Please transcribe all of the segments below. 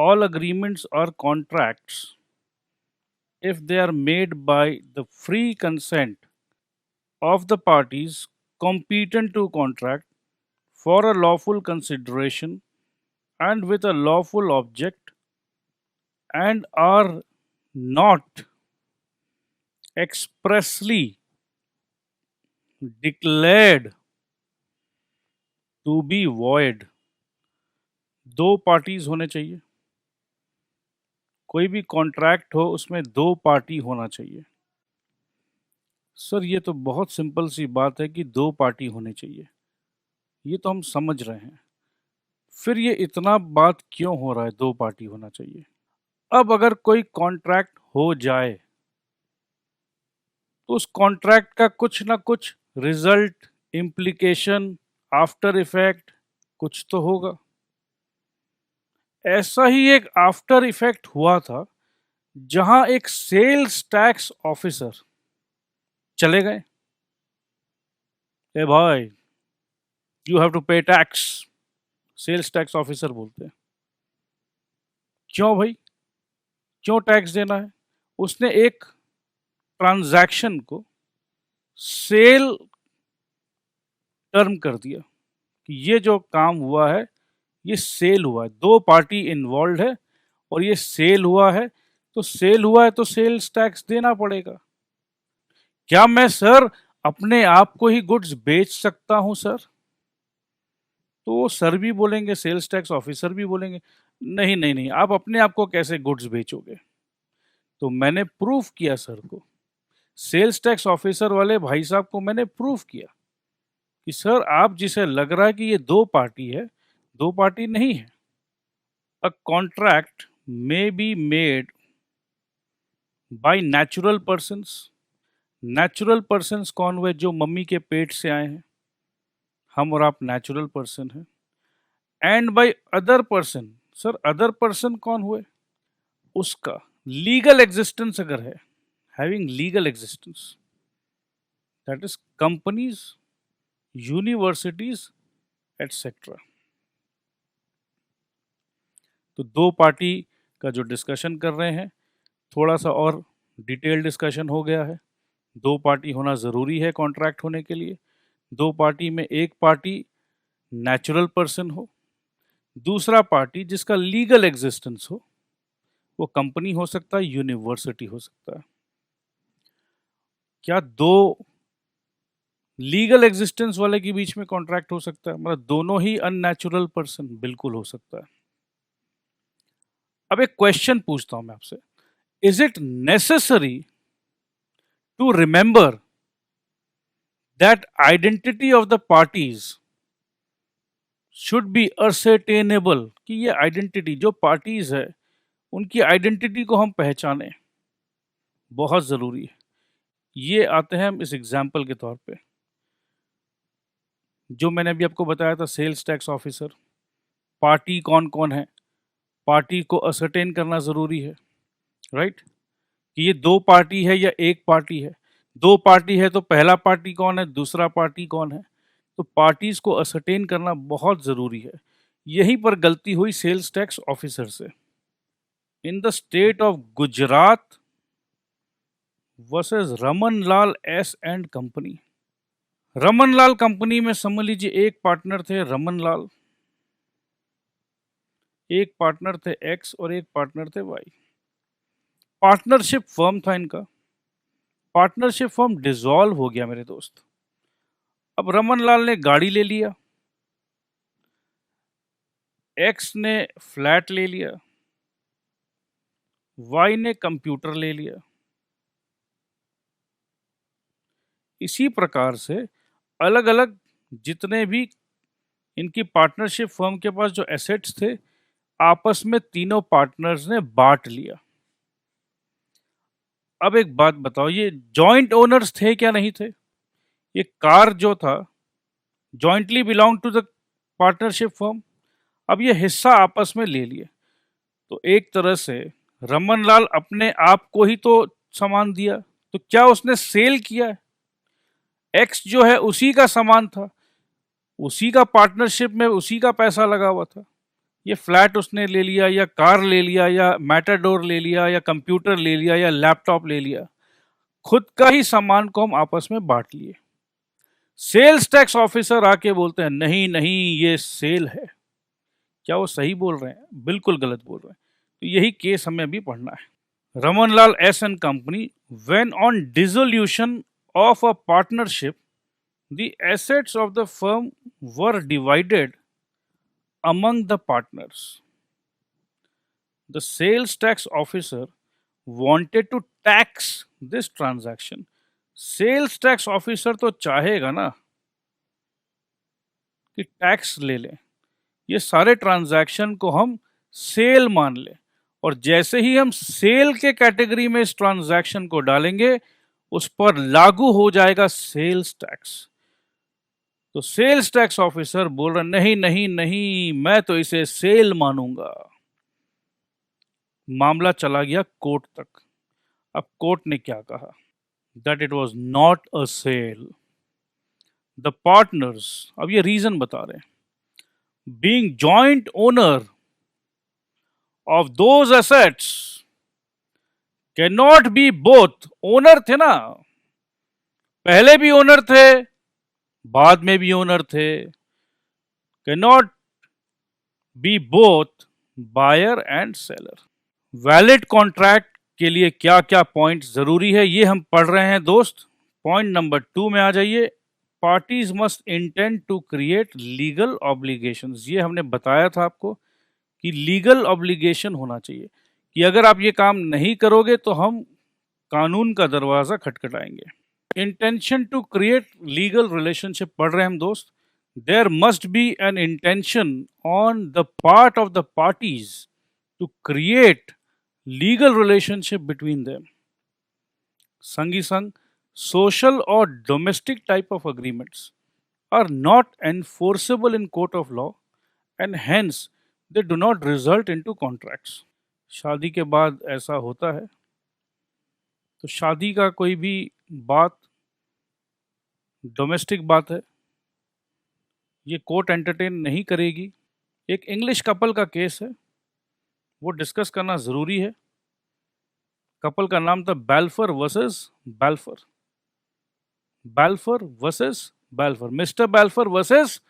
all agreements or contracts, if they are made by the free consent of the parties competent to contract for a lawful consideration and with a lawful object, and are not expressly declared to be void. दो parties होने चाहिए, कोई भी contract हो उसमें दो party होना चाहिए। सर ये तो बहुत सिंपल सी बात है कि दो पार्टी होने चाहिए, ये तो हम समझ रहे हैं, फिर ये इतना बात क्यों हो रहा है दो पार्टी होना चाहिए? अब अगर कोई कॉन्ट्रैक्ट हो जाए तो उस कॉन्ट्रैक्ट का कुछ ना कुछ रिजल्ट, इम्प्लीकेशन, आफ्टर इफेक्ट कुछ तो होगा। ऐसा ही एक आफ्टर इफेक्ट हुआ था जहां एक सेल्स टैक्स ऑफिसर चले गए, ए भाई यू हैव टू पे टैक्स, सेल्स टैक्स ऑफिसर बोलते हैं। क्यों भाई, क्यों टैक्स देना है? उसने एक ट्रांजैक्शन को सेल टर्म कर दिया कि ये जो काम हुआ है ये सेल हुआ है, दो पार्टी इन्वॉल्व है और ये सेल हुआ है, तो सेल हुआ है तो सेल्स टैक्स देना पड़ेगा। क्या मैं सर अपने आप को ही गुड्स बेच सकता हूं सर? तो वो सर भी बोलेंगे, सेल्स टैक्स ऑफिसर भी बोलेंगे नहीं नहीं नहीं, आप अपने आप को कैसे गुड्स बेचोगे? तो मैंने प्रूफ किया सर को, सेल्स टैक्स ऑफिसर वाले भाई साहब को मैंने प्रूफ किया कि सर आप जिसे लग रहा है कि ये दो पार्टी है, दो पार्टी नहीं है। A contract may be made by natural persons. Natural persons कौन हुए? जो मम्मी के पेट से आए हैं, हम और आप नेचुरल पर्सन हैं। And by other person, sir other person कौन हुए? उसका लीगल एग्जिस्टेंस अगर है, having legal existence, that is companies, universities etcetera. तो दो पार्टी का जो डिस्कशन कर रहे हैं, थोड़ा सा और डिटेल डिस्कशन हो गया है। दो पार्टी होना ज़रूरी है कॉन्ट्रैक्ट होने के लिए। दो पार्टी में एक पार्टी नेचुरल पर्सन हो, दूसरा पार्टी जिसका लीगल एग्जिस्टेंस हो, वो कंपनी हो सकता है, यूनिवर्सिटी हो सकता है। क्या दो लीगल एग्जिस्टेंस वाले के बीच में कॉन्ट्रैक्ट हो सकता है? मतलब दोनों ही अननेचुरल पर्सन? बिल्कुल हो सकता है। अब एक क्वेश्चन पूछता हूं मैं आपसे, is it necessary to remember that identity of the parties should be ascertainable? कि ये आइडेंटिटी, जो पार्टीज है उनकी आइडेंटिटी को हम पहचानें, बहुत ज़रूरी है। ये आते हैं हम इस एग्जाम्पल के तौर पे, जो मैंने अभी आपको बताया था, सेल्स टैक्स ऑफिसर। पार्टी कौन कौन है, पार्टी को असर्टेन करना ज़रूरी है, राइट? कि ये दो पार्टी है या एक पार्टी है। दो पार्टी है तो पहला पार्टी कौन है, दूसरा पार्टी कौन है, तो पार्टीज को असर्टेन करना बहुत ज़रूरी है। यहीं पर गलती हुई सेल्स टैक्स ऑफिसर से। In the state of Gujarat versus Raman Lal S and company. Raman Lal company में समझ लीजिए एक पार्टनर थे रमन लाल, एक पार्टनर थे एक्स और एक पार्टनर थे वाई। पार्टनरशिप फर्म था इनका। पार्टनरशिप फर्म डिसॉल्व हो गया मेरे दोस्त। अब रमन लाल ने गाड़ी ले लिया, एक्स ने फ्लैट ले लिया, वाई ने कंप्यूटर ले लिया। इसी प्रकार से अलग अलग जितने भी इनकी पार्टनरशिप फर्म के पास जो एसेट्स थे, आपस में तीनों पार्टनर्स ने बांट लिया। अब एक बात बताओ, ये जॉइंट ओनर्स थे क्या? नहीं थे। ये कार जो था jointly belong to the partnership firm. अब ये हिस्सा आपस में ले लिए, तो एक तरह से रमन लाल अपने आप को ही तो सामान दिया। तो क्या उसने सेल किया है? एक्स जो है उसी का सामान था, उसी का पार्टनरशिप में उसी का पैसा लगा हुआ था। ये फ्लैट उसने ले लिया या कार ले लिया या मैटाडोर ले लिया या कंप्यूटर ले लिया या लैपटॉप ले लिया, खुद का ही सामान को हम आपस में बांट लिए। सेल्स टैक्स ऑफिसर आके बोलते हैं नहीं नहीं ये सेल है। क्या वो सही बोल रहे हैं? बिल्कुल गलत बोल रहे हैं। तो यही केस हमें अभी पढ़ना है। Ramanlal S and company, when on dissolution of a partnership the assets of the firm were divided among the partners. The sales tax officer wanted to tax this transaction. Sales tax officer तो चाहेगा ना कि tax ले लें, ये सारे transaction को हम सेल मान लें, और जैसे ही हम सेल के कैटेगरी में इस ट्रांजैक्शन को डालेंगे उस पर लागू हो जाएगा सेल्स टैक्स। तो सेल्स टैक्स ऑफिसर बोल रहा नहीं नहीं नहीं, मैं तो इसे सेल मानूंगा। मामला चला गया कोर्ट तक। अब कोर्ट ने क्या कहा? That it was not a sale. The partners, अब ये रीजन बता रहे हैं, being joint owner of those assets can not be both. Owner थे ना, पहले भी ओनर थे, बाद में भी ओनर थे। Can not be both buyer and seller. Valid contract के लिए क्या क्या पॉइंट जरूरी है ये हम पढ़ रहे हैं दोस्त। पॉइंट नंबर 2 में आ जाइए। Parties must intend to create legal obligations. ये हमने बताया था आपको कि लीगल ऑब्लिगेशन होना चाहिए, कि अगर आप ये काम नहीं करोगे तो हम कानून का दरवाजा खटखटाएंगे। Intention to create legal relationship पढ़ रहे हैं हम दोस्त। There must be an intention on the part of the parties to create legal relationship between them. संगी संग social or domestic type of agreements are not enforceable in court of law and hence they do not result into contracts. शादी के बाद ऐसा होता है, तो शादी का कोई भी बात डोमेस्टिक बात है, ये कोर्ट एंटरटेन नहीं करेगी। एक इंग्लिश कपल का केस है, वो डिस्कस करना ज़रूरी है। कपल का नाम था Balfour versus Balfour. Balfour versus Balfour, Mr Balfour versus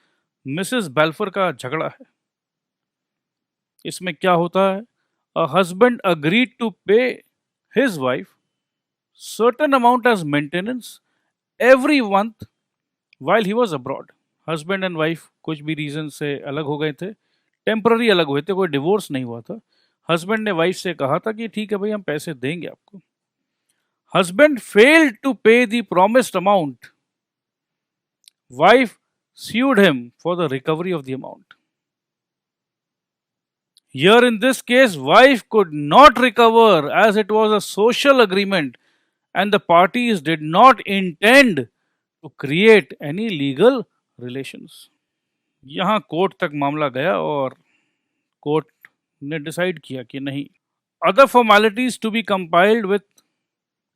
Mrs Balfour का झगड़ा है। इसमें क्या होता है? A husband agreed to pay his wife certain amount as maintenance every month while he was abroad. Husband and wife कुछ भी reason से अलग हो गए थे, टेम्पररी अलग हुए थे, कोई डिवोर्स नहीं हुआ था। हस्बैंड ने वाइफ से कहा था कि ठीक है भाई हम पैसे देंगे आपको। हस्बैंड फेल्ड टू पे the promised amount. Wife sued him for the recovery of the amount. Here in this case, wife could not recover as it was a social agreement and the parties did not intend to create any legal relations. यहाँ court तक मामला गया और court ने decide किया कि नहीं। Other formalities to be compiled with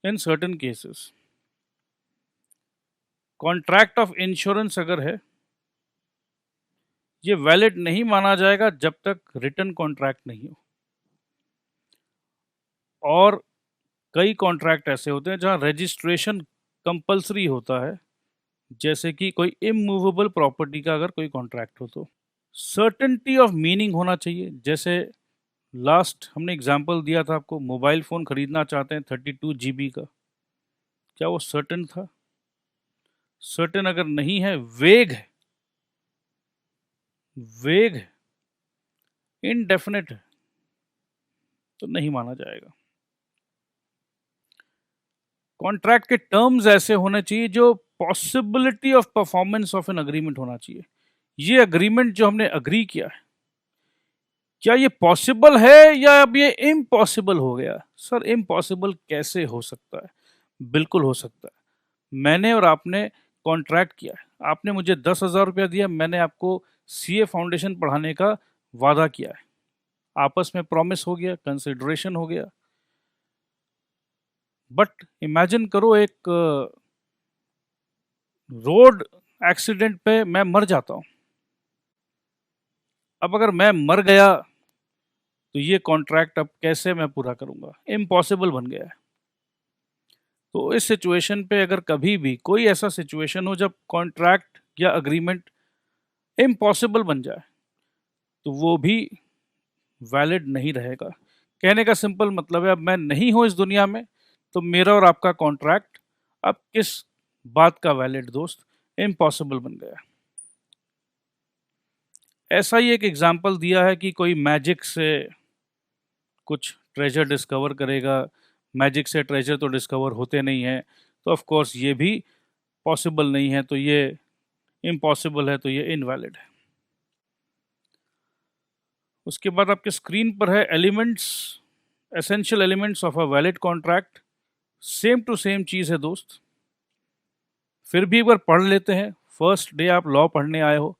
in certain cases. Contract of insurance अगर है, ये वैलिड नहीं माना जाएगा जब तक रिटन कॉन्ट्रैक्ट नहीं हो। और कई कॉन्ट्रैक्ट ऐसे होते हैं जहां रजिस्ट्रेशन कंपलसरी होता है, जैसे कि कोई इमूवेबल प्रॉपर्टी का अगर कोई कॉन्ट्रैक्ट हो तो। सर्टेनिटी ऑफ मीनिंग होना चाहिए। जैसे लास्ट हमने एग्जांपल दिया था आपको, मोबाइल फ़ोन खरीदना चाहते हैं 32 GB का, क्या वो सर्टेन था? सर्टेन अगर नहीं है, वेग है, वेग है, इनडेफिनेट है, तो नहीं माना जाएगा। कॉन्ट्रैक्ट के टर्म्स ऐसे होने चाहिए जो possibility of performance of an agreement होना चाहिए। ये अग्रीमेंट जो हमने अग्री किया है, क्या ये पॉसिबल है या अब ये इम्पॉसिबल हो गया? सर इम्पॉसिबल कैसे हो सकता है? बिल्कुल हो सकता है। मैंने और आपने कॉन्ट्रैक्ट किया है, आपने मुझे 10,000 रुपया दिया, मैंने आपको सीए फाउंडेशन पढ़ाने का वादा किया है, आपस में प्रॉमिस हो गया, कंसिडरेशन हो गया। बट इमेजिन करो एक रोड एक्सीडेंट पे मैं मर जाता हूँ, अब अगर मैं मर गया तो ये कॉन्ट्रैक्ट अब कैसे मैं पूरा करूँगा? इम्पॉसिबल बन गया है। तो इस सिचुएशन पे अगर कभी भी कोई ऐसा सिचुएशन हो जब कॉन्ट्रैक्ट या एग्रीमेंट इम्पॉसिबल बन जाए, तो वो भी वैलिड नहीं रहेगा। कहने का सिंपल मतलब है, अब मैं नहीं हूँ इस दुनिया में, तो मेरा और आपका कॉन्ट्रैक्ट अब किस बात का वैलिड दोस्त? इम्पॉसिबल बन गया। ऐसा ही एक एग्जाम्पल दिया है कि कोई मैजिक से कुछ ट्रेजर डिस्कवर करेगा। मैजिक से ट्रेजर तो डिस्कवर होते नहीं हैं, तो ऑफ कोर्स ये भी पॉसिबल नहीं है, तो ये इम्पॉसिबल है, तो ये इनवैलिड है। उसके बाद आपके स्क्रीन पर है elements, essential elements of a valid contract. Same to same चीज़ है दोस्त, फिर भी एक बार पढ़ लेते हैं। फर्स्ट डे आप लॉ पढ़ने आए हो,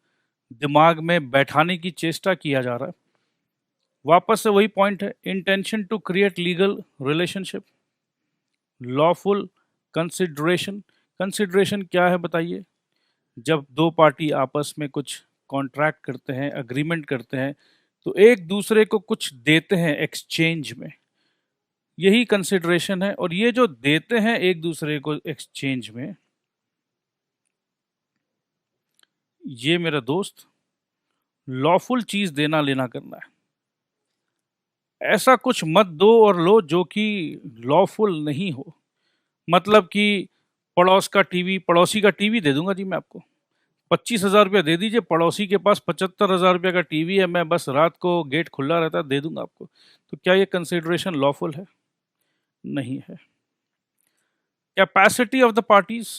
दिमाग में बैठाने की चेष्टा किया जा रहा है। वापस से वही पॉइंट है, intention to create legal relationship, lawful consideration. Consideration क्या है बताइए? जब दो पार्टी आपस में कुछ कॉन्ट्रैक्ट करते हैं, अग्रीमेंट करते हैं, तो एक दूसरे को कुछ देते हैं एक्सचेंज में, यही कंसिडरेशन है। और ये जो देते हैं एक दूसरे को एक्सचेंज में, ये मेरा दोस्त लॉफुल चीज देना लेना करना है। ऐसा कुछ मत दो और लो जो कि लॉफुल नहीं हो। मतलब कि पड़ोसी का टीवी दे दूंगा जी मैं आपको, 25,000 रुपया दे दीजिए, पड़ोसी के पास 75,000 रुपया का टीवी है, मैं बस रात को गेट खुला रहता है दे दूंगा आपको। तो क्या ये कंसिडरेशन लॉफुल है? नहीं है। Capacity of the parties,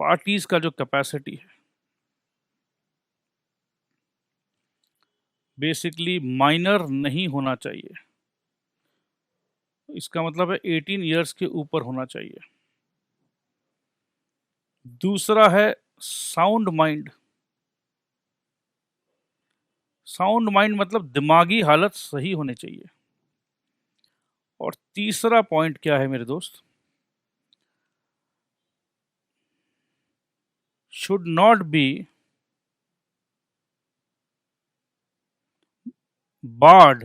parties का जो कैपेसिटी है बेसिकली माइनर नहीं होना चाहिए। इसका मतलब है 18 इयर्स के ऊपर होना चाहिए। दूसरा है साउंड माइंड। साउंड माइंड मतलब दिमागी हालत सही होनी चाहिए। और तीसरा पॉइंट क्या है मेरे दोस्त? Should not be board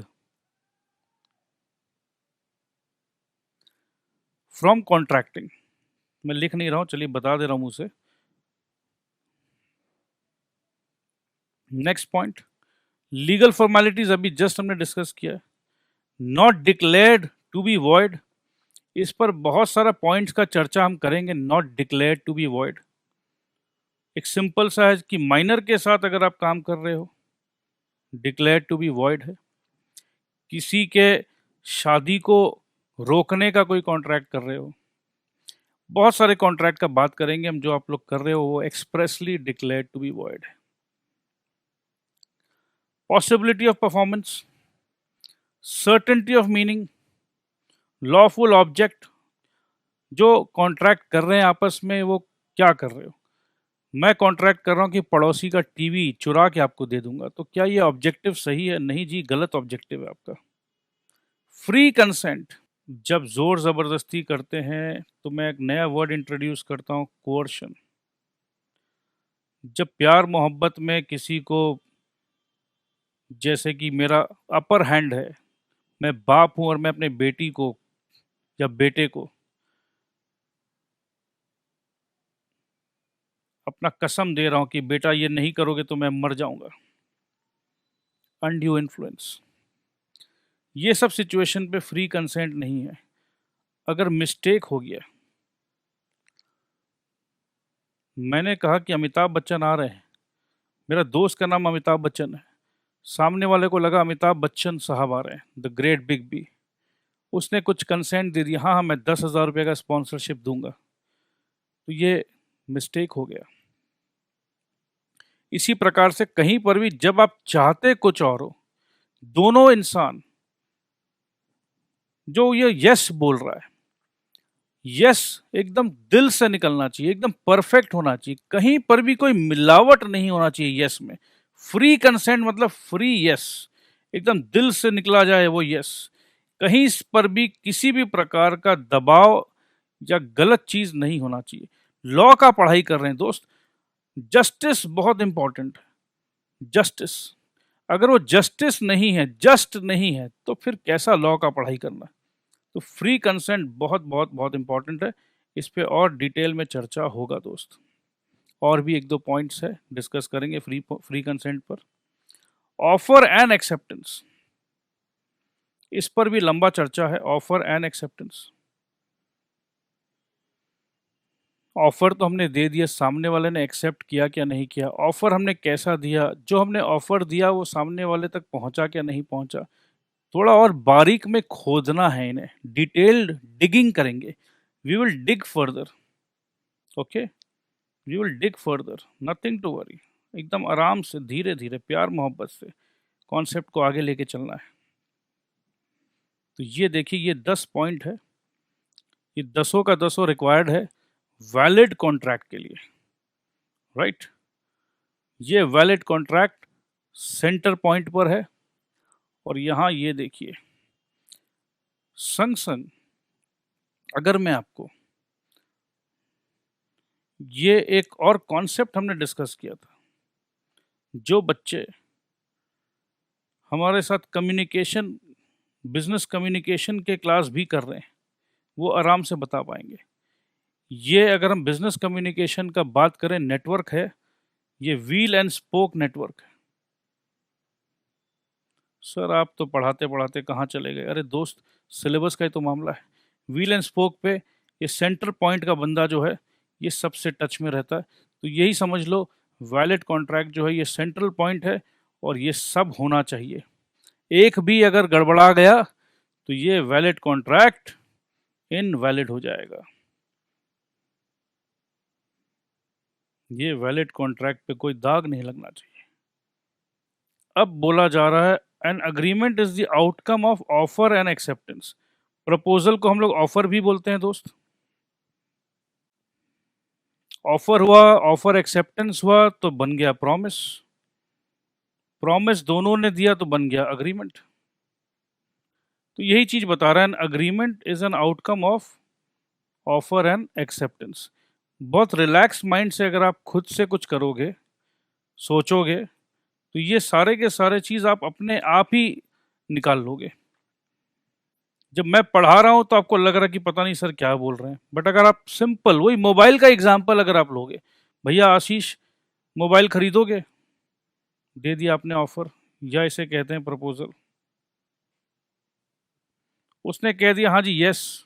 from contracting. मैं लिख नहीं रहा हूं, चलिए बता दे रहा हूं मुंह से। नेक्स्ट पॉइंट, लीगल फॉर्मेलिटीज अभी जस्ट हमने डिस्कस किया है। Not declared to be void, इस पर बहुत सारा पॉइंट्स का चर्चा हम करेंगे। Not declared to be void एक सिंपल सा है कि माइनर के साथ अगर आप काम कर रहे हो, डिक्लेयर्ड टू बी वॉइड है। किसी के शादी को रोकने का कोई कॉन्ट्रैक्ट कर रहे हो, बहुत सारे कॉन्ट्रैक्ट का बात करेंगे हम, जो आप लोग कर रहे हो वो expressly declared to be void है। Possibility of performance, certainty of meaning, lawful object. जो कॉन्ट्रैक्ट कर रहे हैं आपस में वो क्या कर रहे हो? मैं कॉन्ट्रैक्ट कर रहा हूँ कि पड़ोसी का टीवी चुरा के आपको दे दूंगा, तो क्या ये ऑब्जेक्टिव सही है? नहीं जी, गलत ऑब्जेक्टिव है आपका। फ्री कंसेंट, जब जोर जबरदस्ती करते हैं तो मैं एक नया वर्ड इंट्रोड्यूस करता हूँ, कोर्शन। जब प्यार मोहब्बत में किसी को, जैसे कि मेरा अपर हैंड है, मैं बाप हूं और मैं अपने बेटी को या बेटे को अपना कसम दे रहा हूं कि बेटा ये नहीं करोगे तो मैं मर जाऊंगा, अनड्यू इन्फ्लुएंस, ये सब सिचुएशन पे फ्री कंसेंट नहीं है। अगर मिस्टेक हो गया, मैंने कहा कि अमिताभ बच्चन आ रहे हैं, मेरा दोस्त का नाम अमिताभ बच्चन है, सामने वाले को लगा अमिताभ बच्चन साहब आ रहे हैं, द ग्रेट बिग बी, उसने कुछ कंसेंट दे दिया, हाँ हाँ मैं 10,000 रुपये का स्पॉन्सरशिप दूंगा, तो ये मिस्टेक हो गया। इसी प्रकार से कहीं पर भी जब आप चाहते कुछ और हो, दोनों इंसान, जो ये यस बोल रहा है, यस एकदम दिल से निकलना चाहिए, एकदम परफेक्ट होना चाहिए, कहीं पर भी कोई मिलावट नहीं होना चाहिए यस में। फ्री कंसेंट मतलब फ्री यस, एकदम दिल से निकला जाए वो यस। कहीं पर भी किसी भी प्रकार का दबाव या गलत चीज नहीं होना चाहिए। लॉ का पढ़ाई कर रहे हैं दोस्त, जस्टिस बहुत इंपॉर्टेंट है। जस्टिस। अगर वो जस्टिस नहीं है, जस्ट नहीं है, तो फिर कैसा लॉ का पढ़ाई करना। तो फ्री कंसेंट बहुत बहुत बहुत इंपॉर्टेंट है। इस पे और डिटेल में चर्चा होगा दोस्त। और भी एक दो पॉइंट्स है, डिस्कस करेंगे फ्री कंसेंट पर। ऑफर एंड एक्सेप्टेंस, इस पर भी लंबा चर्चा है। ऑफर एंड एक्सेप्टेंस, ऑफर तो हमने दे दिया, सामने वाले ने एक्सेप्ट किया क्या नहीं किया। ऑफर हमने कैसा दिया, जो हमने ऑफर दिया वो सामने वाले तक पहुंचा क्या नहीं पहुंचा। थोड़ा और बारीक में खोदना है इन्हें, डिटेल्ड डिगिंग करेंगे। We will dig further, okay, we will dig further, nothing to worry. एकदम आराम से, धीरे धीरे, प्यार मोहब्बत से कॉन्सेप्ट को आगे लेके चलना है। तो ये देखिए, ये 10 पॉइंट है, ये 10 का 10 रिक्वायर्ड है वैलिड कॉन्ट्रैक्ट के लिए, राइट। ये वैलिड कॉन्ट्रैक्ट सेंटर पॉइंट पर है। और यहां ये देखिए, संग संग अगर मैं आपको ये एक और कॉन्सेप्ट हमने डिस्कस किया था, जो बच्चे हमारे साथ कम्युनिकेशन, बिजनेस कम्युनिकेशन के क्लास भी कर रहे हैं, वो आराम से बता पाएंगे। ये अगर हम बिजनेस कम्युनिकेशन का बात करें, नेटवर्क है, ये व्हील एंड स्पोक नेटवर्क है। सर आप तो पढ़ाते पढ़ाते कहाँ चले गए। अरे दोस्त, सिलेबस का ही तो मामला है। व्हील एंड स्पोक पे ये सेंटर पॉइंट का बंदा जो है, ये सबसे टच में रहता है। तो यही समझ लो, वैलिड कॉन्ट्रैक्ट जो है ये सेंट्रल पॉइंट है, और ये सब होना चाहिए। एक भी अगर गड़बड़ा गया तो ये वैलिड कॉन्ट्रैक्ट इनवैलिड हो जाएगा। ये वैलिड कॉन्ट्रैक्ट पे कोई दाग नहीं लगना चाहिए। अब बोला जा रहा है, an agreement is the outcome of offer and acceptance. Proposal को हम लोग ऑफर भी बोलते हैं दोस्त। ऑफर हुआ, ऑफर एक्सेप्टेंस हुआ तो बन गया प्रॉमिस। प्रॉमिस दोनों ने दिया तो बन गया अग्रीमेंट। तो यही चीज बता रहा है, an agreement is an outcome of offer and acceptance. बहुत रिलैक्स माइंड से अगर आप खुद से कुछ करोगे, सोचोगे, तो ये सारे के सारे चीज आप अपने आप ही निकाल लोगे। जब मैं पढ़ा रहा हूं तो आपको लग रहा है कि पता नहीं सर क्या बोल रहे हैं, बट अगर आप सिंपल वही मोबाइल का एग्जांपल अगर आप लोगे, भैया आशीष मोबाइल खरीदोगे, दे दिया आपने ऑफर, या इसे कहते हैं प्रपोजल। उसने कह दिया हाँ जी यस,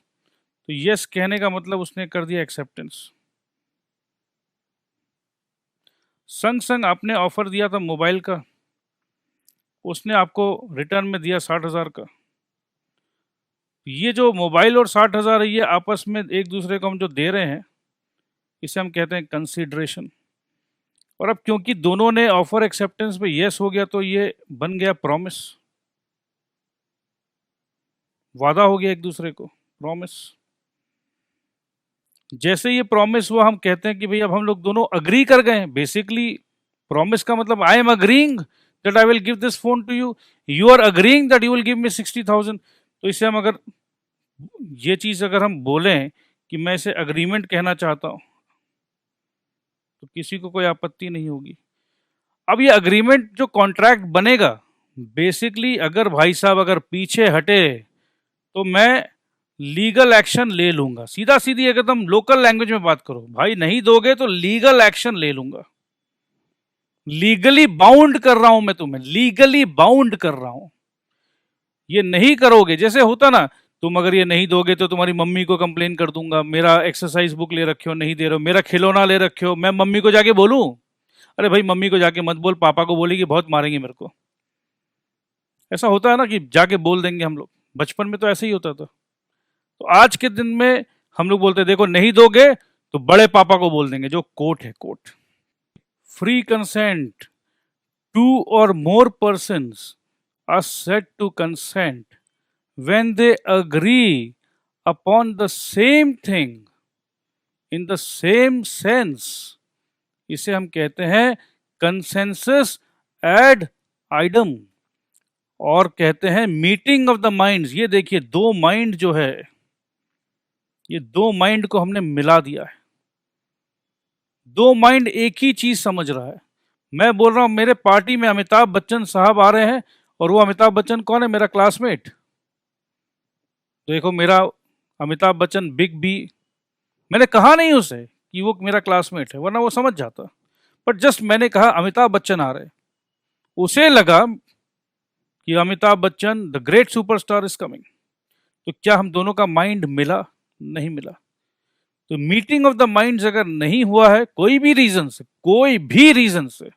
तो यस कहने का मतलब उसने कर दिया एक्सेप्टेंस। संग संग आपने ऑफर दिया था मोबाइल का, उसने आपको रिटर्न में दिया 60,000 का। ये जो मोबाइल और 60,000 है, ये आपस में एक दूसरे को हम जो दे रहे हैं, इसे हम कहते हैं कंसीडरेशन। और अब क्योंकि दोनों ने ऑफर एक्सेप्टेंस पे यस हो गया, तो ये बन गया प्रॉमिस। वादा हो गया एक दूसरे को, प्रॉमिस। जैसे ये प्रॉमिस हुआ, हम कहते हैं कि भाई अब हम लोग दोनों अग्री कर गए। बेसिकली प्रॉमिस का मतलब I am agreeing that I will give this phone to you, you are agreeing that you will give me 60,000। तो इसे हम अगर ये चीज अगर हम बोलें कि मैं इसे अग्रीमेंट कहना चाहता हूं, तो किसी को कोई आपत्ति नहीं होगी। अब ये अग्रीमेंट जो कॉन्ट्रैक्ट बनेगा, बेसिकली अगर भाई साहब अगर पीछे हटे तो मैं लीगल एक्शन ले लूंगा। सीधा सीधी एकदम लोकल लैंग्वेज में बात करो, भाई नहीं दोगे तो लीगल एक्शन ले लूंगा। लीगली बाउंड कर रहा हूं मैं तुम्हें, लीगली बाउंड कर रहा हूं। ये नहीं करोगे, जैसे होता ना, तुम अगर ये नहीं दोगे तो तुम्हारी मम्मी को कंप्लेन कर दूंगा, मेरा एक्सरसाइज बुक ले रखे हो नहीं दे रहे हो, मेरा खिलौना ले रखे हो, मैं मम्मी को जाके बोलूं? अरे भाई मम्मी को जाके मत बोल, पापा को बोलेगी बहुत मारेंगे मेरे को। ऐसा होता है ना कि जाके बोल देंगे हम लोग, बचपन में तो ऐसे ही होता था। तो आज के दिन में हम लोग बोलते हैं देखो नहीं दोगे तो बड़े पापा को बोल देंगे, जो कोर्ट है, कोर्ट। फ्री कंसेंट, टू और मोर persons are said to consent when they agree upon the same thing in the same sense। इसे हम कहते हैं consensus ad idem, और कहते हैं मीटिंग ऑफ द माइंड्स। ये देखिए, दो माइंड जो है, ये दो माइंड को हमने मिला दिया है। दो माइंड एक ही चीज समझ रहा है। मैं बोल रहा हूं मेरे पार्टी में अमिताभ बच्चन साहब आ रहे हैं, और वो अमिताभ बच्चन कौन है? मेरा क्लासमेट। देखो मेरा अमिताभ बच्चन बिग बी, मैंने कहा नहीं उसे कि वो मेरा क्लासमेट है, वरना वो समझ जाता। बट जस्ट मैंने कहा अमिताभ बच्चन आ रहे हैं, उसे लगा कि Amitabh Bachchan the great superstar is coming. तो क्या हम दोनों का माइंड मिला? नहीं मिला। तो मीटिंग ऑफ द माइंड्स अगर नहीं हुआ है कोई भी रीजन से, कोई भी रीजन से,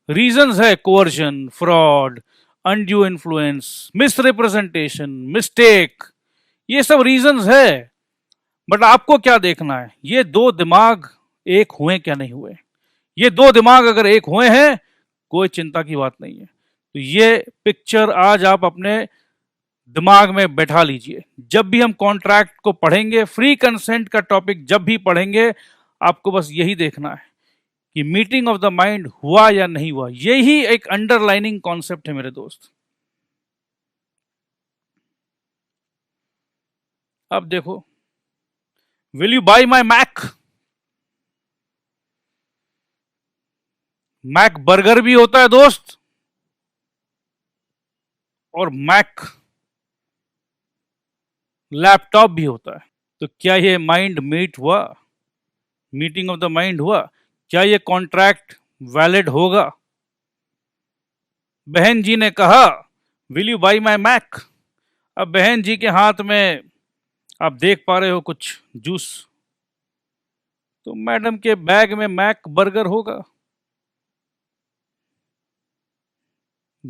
रीजंस है coercion, fraud, undue influence, misrepresentation, mistake, ये सब रीजंस है। बट आपको क्या देखना है, ये दो दिमाग एक हुए क्या नहीं हुए। ये दो दिमाग अगर एक हुए हैं कोई चिंता की बात नहीं है। तो ये पिक्चर आज आप अपने दिमाग में बैठा लीजिए। जब भी हम कॉन्ट्रैक्ट को पढ़ेंगे, फ्री कंसेंट का टॉपिक जब भी पढ़ेंगे, आपको बस यही देखना है कि मीटिंग ऑफ द माइंड हुआ या नहीं हुआ। यही एक अंडरलाइनिंग कॉन्सेप्ट है मेरे दोस्त। अब देखो, will you buy my Mac? Mac burger भी होता है दोस्त, और मैक लैपटॉप भी होता है। तो क्या ये माइंड मीट हुआ? मीटिंग ऑफ द माइंड हुआ? क्या ये कॉन्ट्रैक्ट वैलिड होगा? बहन जी ने कहा will you buy my Mac. अब बहन जी के हाथ में आप देख पा रहे हो कुछ जूस, तो मैडम के बैग में मैक बर्गर होगा।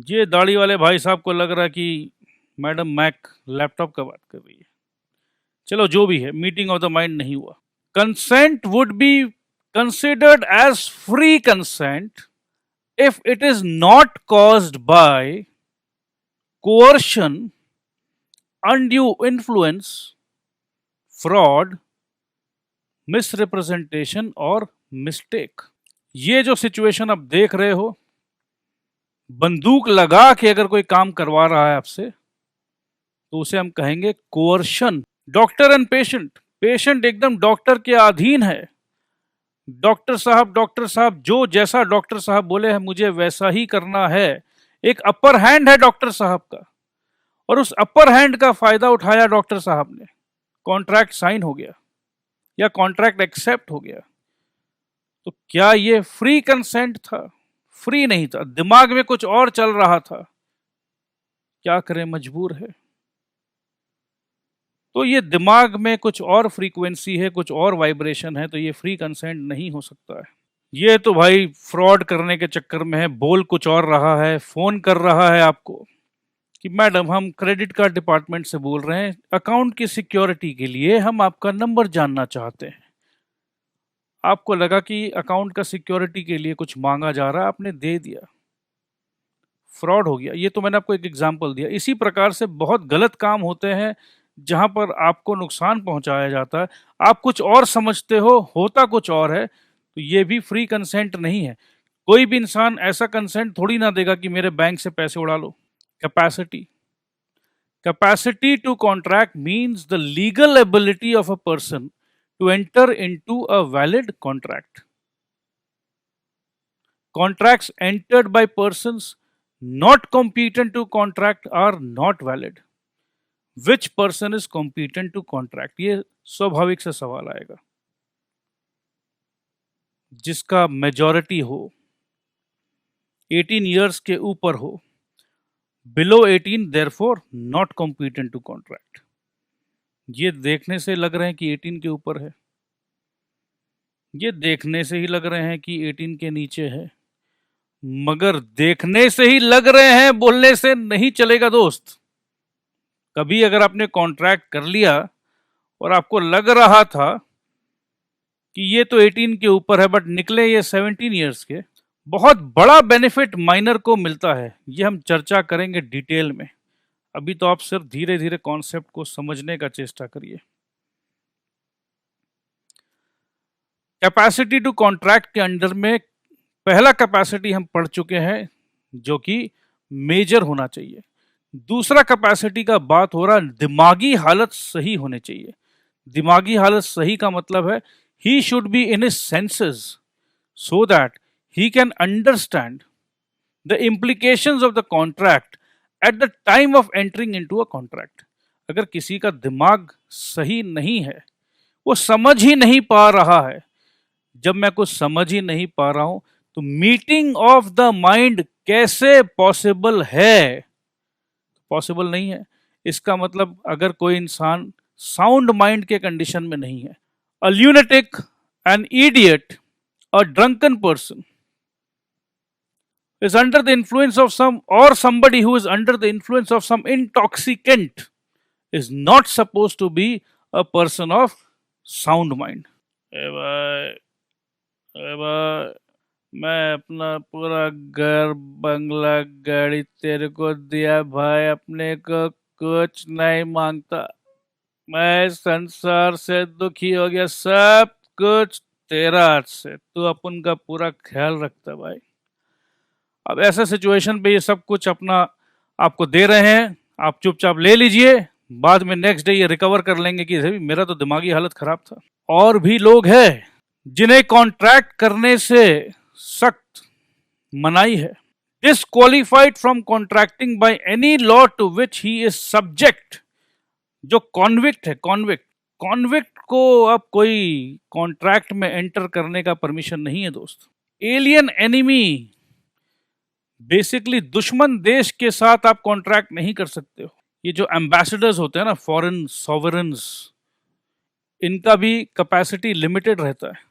ये दाढ़ी वाले भाई साहब को लग रहा कि मैडम मैक लैपटॉप का बात कर रही है। चलो जो भी है, मीटिंग ऑफ द माइंड नहीं हुआ। Consent would be considered as free consent if it is not caused by coercion, undue influence, fraud, misrepresentation और मिस्टेक। ये जो सिचुएशन आप देख रहे हो, बंदूक लगा के अगर कोई काम करवा रहा है आपसे, तो उसे हम कहेंगे coercion. Doctor and patient, patient एकदम डॉक्टर के अधीन है। डॉक्टर साहब जो जैसा डॉक्टर साहब बोले हैं मुझे वैसा ही करना है। एक अपर हैंड है डॉक्टर साहब का, और उस अपर हैंड का फायदा उठाया डॉक्टर साहब ने। कॉन्ट्रैक्ट साइन हो गया या कॉन्ट्रैक्ट एक्सेप्ट हो गया। तो क्या ये फ्री कंसेंट था? फ्री नहीं था, दिमाग में कुछ और चल रहा था। क्या करें, मजबूर है। तो ये दिमाग में कुछ और फ्रीक्वेंसी है, कुछ और वाइब्रेशन है, तो ये फ्री कंसेंट नहीं हो सकता है। ये तो भाई फ्रॉड करने के चक्कर में है, बोल कुछ और रहा है, फोन कर रहा है आपको कि मैडम हम क्रेडिट कार्ड डिपार्टमेंट से बोल रहे हैं, अकाउंट की सिक्योरिटी के लिए हम आपका नंबर जानना चाहते हैं। आपको लगा कि अकाउंट का सिक्योरिटी के लिए कुछ मांगा जा रहा है, आपने दे दिया, फ्रॉड हो गया। ये तो मैंने आपको एक एग्जांपल दिया। इसी प्रकार से बहुत गलत काम होते हैं जहां पर आपको नुकसान पहुंचाया जाता है, आप कुछ और समझते हो, होता कुछ और है। तो ये भी फ्री कंसेंट नहीं है। कोई भी इंसान ऐसा कंसेंट थोड़ी ना देगा कि मेरे बैंक से पैसे उड़ा लो। Capacity to contract means the legal ability of a person to enter into a valid contract. Contracts entered by persons not competent to contract are not valid. Which person is competent to contract? ये स्वाभाविक से सवाल आएगा। जिसका majority हो, 18 years के ऊपर हो, below 18 therefore not competent to contract. ये देखने से लग रहे हैं कि 18 के ऊपर है, ये देखने से ही लग रहे हैं कि 18 के नीचे है, मगर देखने से ही लग रहे हैं, बोलने से नहीं चलेगा दोस्त। कभी अगर आपने कॉन्ट्रैक्ट कर लिया और आपको लग रहा था कि ये तो 18 के ऊपर है, बट निकले ये 17 इयर्स के, बहुत बड़ा बेनिफिट माइनर को मिलता है। ये हम चर्चा करेंगे डिटेल में। अभी तो आप सिर्फ धीरे धीरे कॉन्सेप्ट को समझने का चेष्टा करिए। कैपेसिटी टू कॉन्ट्रैक्ट के अंडर में पहला कैपेसिटी हम पढ़ चुके हैं, जो कि मेजर होना चाहिए। दूसरा कैपेसिटी का बात हो रहा, दिमागी हालत सही होने चाहिए। दिमागी हालत सही का मतलब है he should be in his senses so that he can understand the implications of the contract at the time of entering into a contract. अगर किसी का दिमाग सही नहीं है, वो समझ ही नहीं पा रहा है, जब मैं कुछ समझ ही नहीं पा रहा हूं तो मीटिंग ऑफ द माइंड कैसे पॉसिबल है? पॉसिबल नहीं है। इसका मतलब अगर कोई इंसान साउंड माइंड के कंडीशन में नहीं है, a lunatic, an idiot, a drunken person is under the influence of some, or somebody who is under the influence of some intoxicant is not supposed to be a person of sound mind. ए भाई, मैं अपना पूरा घर बंगला गाड़ी तेरे को दिया भाई, अपने को कुछ नहीं मांगता। मैं संसार से दुखी हो गया, सब कुछ तेरा हाथ से, तू अपन का पूरा ख्याल रखता भाई। अब ऐसा सिचुएशन पे ये सब कुछ अपना आपको दे रहे हैं, आप चुपचाप ले लीजिए, बाद में नेक्स्ट डे ये रिकवर कर लेंगे कि मेरा तो दिमागी हालत खराब था। और भी लोग हैं जिन्हें कॉन्ट्रैक्ट करने से सख्त मनाही है। Disqualified from contracting by any law to which he is subject. जो कॉन्विक्ट है, कॉन्विक्ट को अब कोई कॉन्ट्रैक्ट में एंटर करने का परमिशन नहीं है दोस्त। एलियन एनिमी, बेसिकली दुश्मन देश के साथ आप कॉन्ट्रैक्ट नहीं कर सकते हो। ये जो एम्बेसडर्स होते हैं ना, फॉरेन सॉवरेन्स, इनका भी कैपेसिटी लिमिटेड रहता है।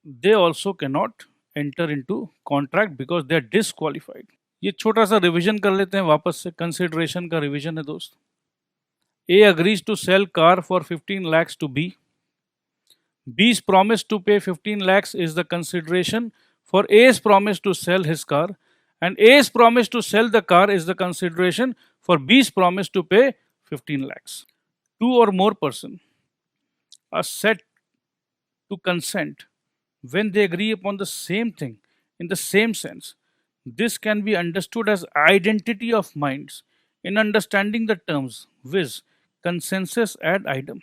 They also can not enter into contract because they are disqualified. ये छोटा सा रिवीजन कर लेते हैं वापस से, कंसिडरेशन का रिवीजन है दोस्त। A agrees to sell car for 15 lakhs to B. B's promise to pay 15 lakhs is the consideration for A's promise to sell his car, and A's promise to sell the car is the consideration for B's promise to pay 15 lakhs. Two or more persons are said to consent when they agree upon the same thing in the same sense. This can be understood as identity of minds in understanding the terms, viz. Consensus ad idem.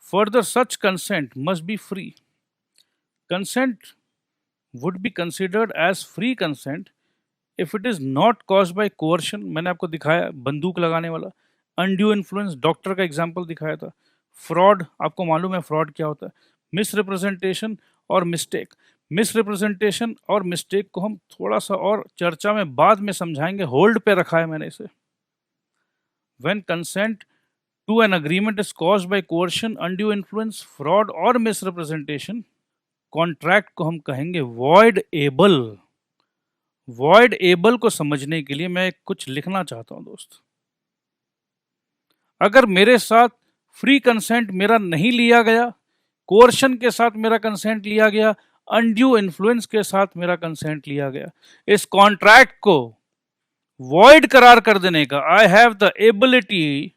Further, such consent must be free. Consent would be considered as free consent if it is not caused by coercion. मैंने आपको दिखाया बंदूक लगाने वाला, undue influence, doctor का example दिखाया था। Fraud, आपको मालूम है फ्रॉड क्या होता है, मिसरिप्रेजेंटेशन और मिस्टेक। मिसरिप्रेजेंटेशन और मिस्टेक को हम थोड़ा सा और चर्चा में बाद में समझाएंगे, होल्ड पे रखा है मैंने इसे। When consent to an agreement is caused by coercion, undue influence, fraud और misrepresentation, कॉन्ट्रैक्ट को हम कहेंगे void able। void able को समझने के लिए मैं कुछ लिखना चाहता हूं दोस्त। अगर मेरे साथ फ्री कंसेंट मेरा नहीं लिया गया, कोर्शन के साथ मेरा कंसेंट लिया गया, अनड्यू इन्फ्लुएंस के साथ मेरा कंसेंट लिया गया, इस कॉन्ट्रैक्ट को void करार कर देने का, I have the ability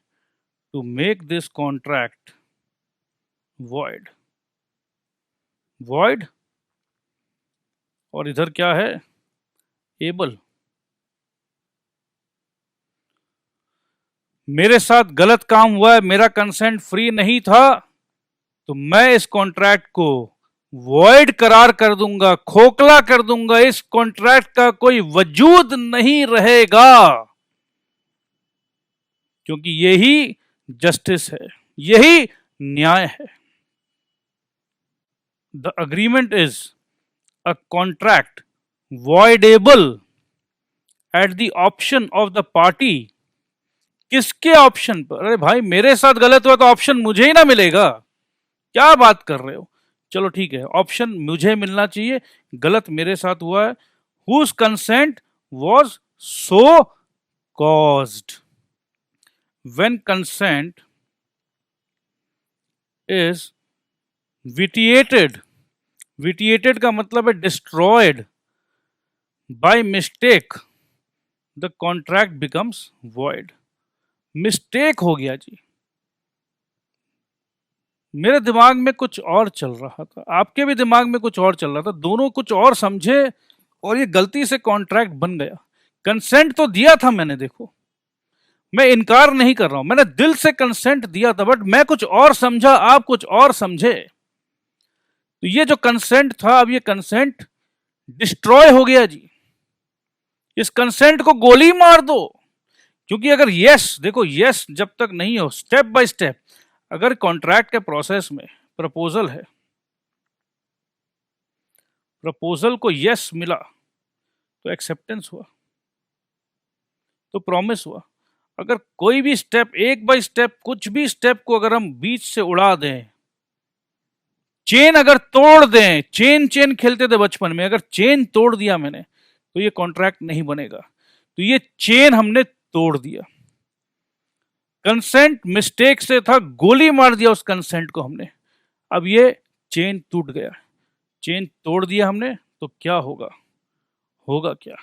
to make this contract void। void और इधर क्या है, able। मेरे साथ गलत काम हुआ है, मेरा कंसेंट फ्री नहीं था, तो मैं इस कॉन्ट्रैक्ट को void करार कर दूंगा, खोखला कर दूंगा, इस कॉन्ट्रैक्ट का कोई वजूद नहीं रहेगा, क्योंकि यही जस्टिस है, यही न्याय है। The agreement is a contract voidable at the option of the party. किसके ऑप्शन पर? अरे भाई मेरे साथ गलत हुआ तो ऑप्शन मुझे ही ना मिलेगा, क्या बात कर रहे हो? चलो ठीक है, ऑप्शन मुझे मिलना चाहिए, गलत मेरे साथ हुआ है। Whose consent was so caused. When consent is vitiated, vitiated का मतलब है destroyed by mistake, the contract becomes void। Mistake हो गया जी, मेरे दिमाग में कुछ और चल रहा था, आपके भी दिमाग में कुछ और चल रहा था, दोनों कुछ और समझे और ये गलती से कॉन्ट्रैक्ट बन गया। कंसेंट तो दिया था मैंने, देखो मैं इनकार नहीं कर रहा हूं, मैंने दिल से कंसेंट दिया था, बट मैं कुछ और समझा, आप कुछ और समझे। तो ये जो कंसेंट था, अब ये कंसेंट डिस्ट्रॉय हो गया जी। इस कंसेंट को गोली मार दो, क्योंकि अगर यस, देखो यस जब तक नहीं हो, स्टेप बाय स्टेप, अगर कॉन्ट्रैक्ट के प्रोसेस में प्रपोजल है, प्रपोजल को यस मिला तो एक्सेप्टेंस हुआ, तो प्रॉमिस हुआ। अगर कोई भी स्टेप, एक बाय स्टेप, कुछ भी स्टेप को अगर हम बीच से उड़ा दें, चेन अगर तोड़ दें, चेन चेन खेलते थे बचपन में, अगर चेन तोड़ दिया मैंने तो ये कॉन्ट्रैक्ट नहीं बनेगा। तो ये चेन हमने तोड़ दिया, कंसेंट मिस्टेक से था, गोली मार दिया उस कंसेंट को हमने, अब ये चेन टूट गया, चेन तोड़ दिया हमने, तो क्या होगा? होगा क्या?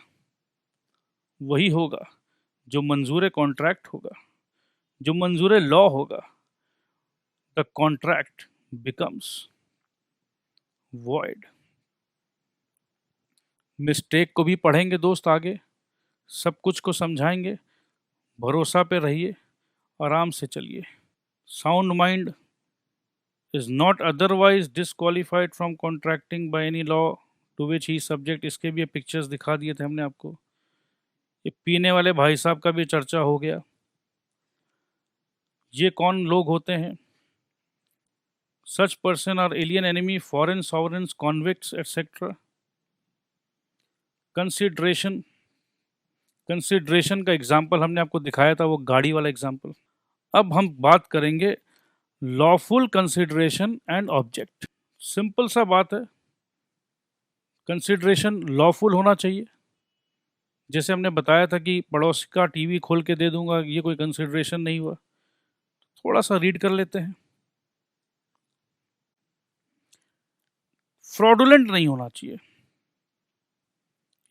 वही होगा जो मंजूर कॉन्ट्रैक्ट होगा, जो मंजूर लॉ होगा। The contract becomes void. Mistake को भी पढ़ेंगे दोस्त आगे, सब कुछ को समझाएंगे, भरोसा पे रहिए, आराम से चलिए। Sound mind is not otherwise disqualified from contracting by any law to which he is subject। इसके भी पिक्चर्स दिखा दिए थे हमने आपको। ये पीने वाले भाई साहब का भी चर्चा हो गया। ये कौन लोग होते हैं? Such person are alien enemy, foreign sovereigns, convicts, etc। Consideration, consideration का एग्जाम्पल हमने आपको दिखाया था, वो गाड़ी वाला एग्जाम्पल। अब हम बात करेंगे lawful consideration and object. Simple सा बात है, कंसिडरेशन लॉफुल होना चाहिए। जैसे हमने बताया था कि पड़ोसी का टीवी खोल के दे दूंगा, ये कोई कंसिडरेशन नहीं हुआ। थोड़ा सा रीड कर लेते हैं। फ्रॉडुलेंट नहीं होना चाहिए।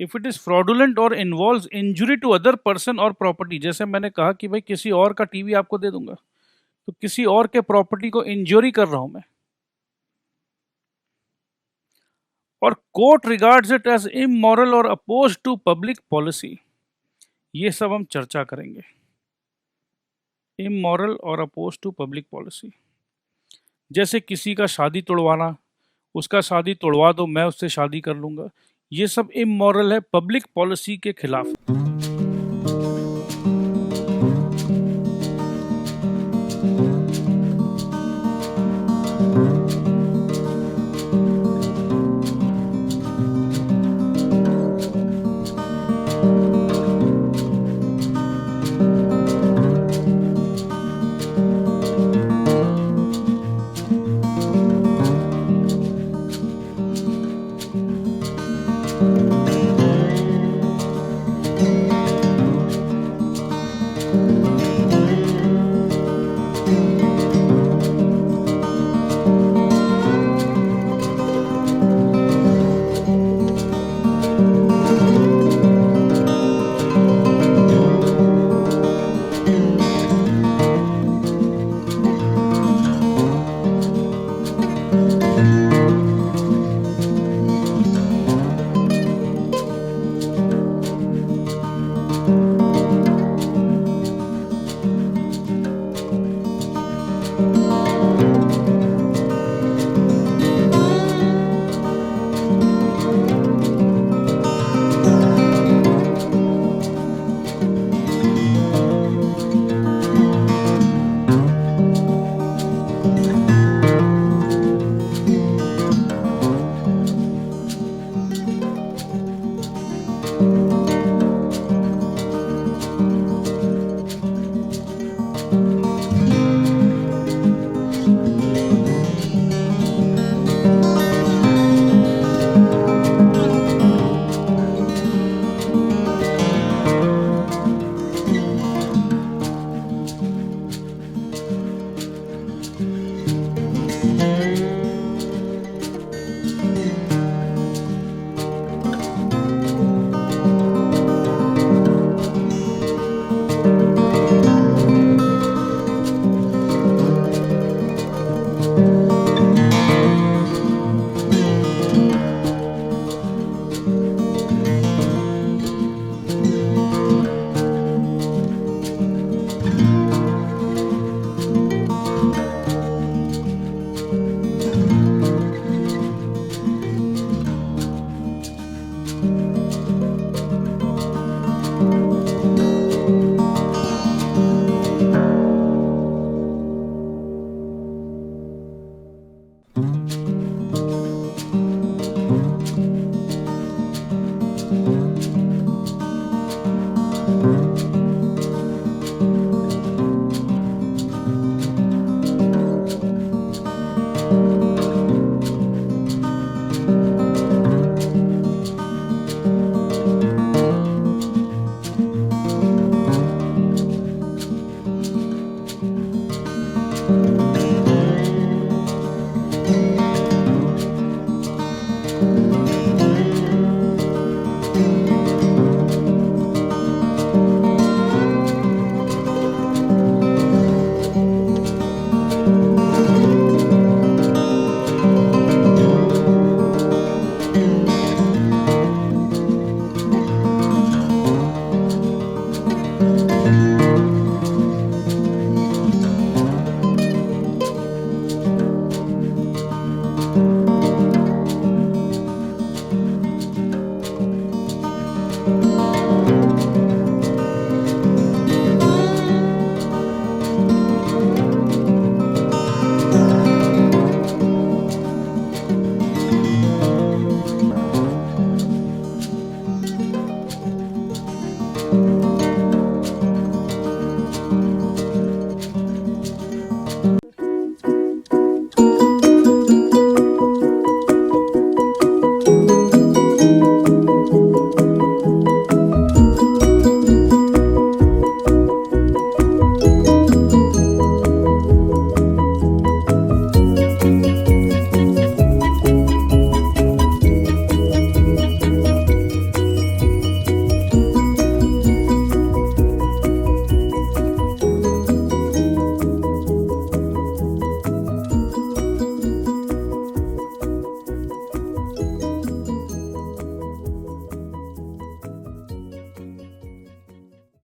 इफ इट इज फ्रॉडुलेंट और involves injury to other person और प्रॉपर्टी, जैसे मैंने कहा कि भाई किसी और का टीवी आपको दे दूंगा, तो किसी और के प्रॉपर्टी को इंजरी कर रहा हूं मैं, और court regards it as immoral और अपोज टू पब्लिक पॉलिसी। ये सब हम चर्चा करेंगे। इमोरल और अपोज टू पब्लिक पॉलिसी, जैसे किसी का शादी तोड़वाना, उसका शादी तोड़वा दो, मैं उससे शादी कर लूंगा, ये सब इमोरल है, पब्लिक पॉलिसी के खिलाफ।